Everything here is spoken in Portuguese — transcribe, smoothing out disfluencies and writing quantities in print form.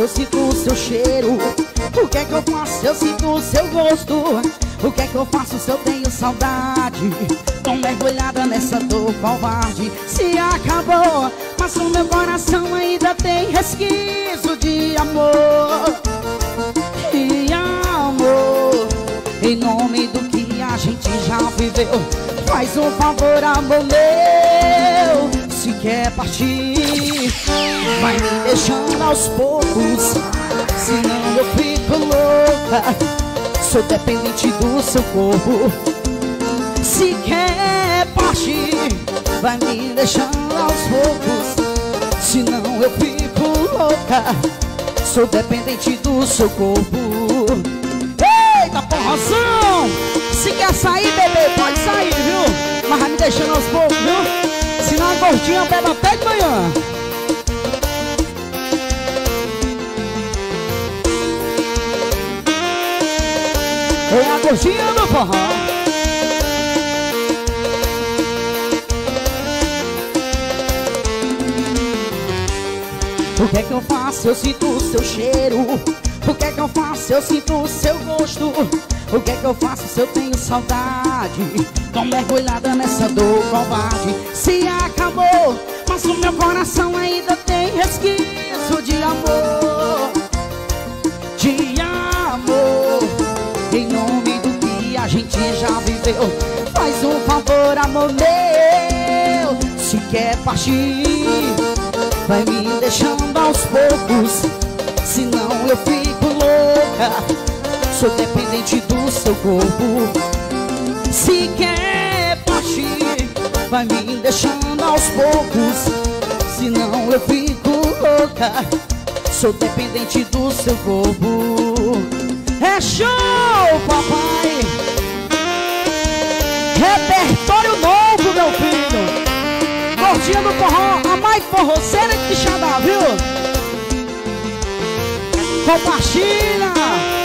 eu sinto o seu cheiro? O que é que eu faço, eu sinto o seu gosto? O que é que eu faço se eu tenho saudade? Tô mergulhada nessa dor covarde. Se acabou, mas o meu coração ainda tem resquício de amor. E amor, em nome do que a gente já viveu, faz um favor, amor meu. Se quer partir, vai me deixando aos poucos, senão eu fico louca. Sou dependente do seu corpo. Se quer partir, vai me deixando aos poucos, senão eu fico louca. Sou dependente do seu corpo. Eita porrazão! Se quer sair, bebê, pode sair, viu? Mas vai me deixando aos poucos, viu? Senão a gordinha bebe até de manhã. É a gordinha do forró. O que é que eu faço? Eu sinto o seu cheiro. O que é que eu faço? Eu sinto o seu gosto. O que é que eu faço se eu tenho saudade? Tô mergulhada nessa dor covarde. Se acabou, mas o meu coração ainda tem resquício de amor. De amor, em nome do que a gente já viveu, faz um favor, amor meu. Se quer partir, vai me deixando aos poucos, senão eu fico louca. Sou dependente do seu corpo. Se quer partir, vai me deixando aos poucos, senão eu fico louca. Sou dependente do seu corpo. É show, papai! Repertório novo, meu filho. Gordinha do forró, a mais forroceira de Quixadá, viu? Compartilha!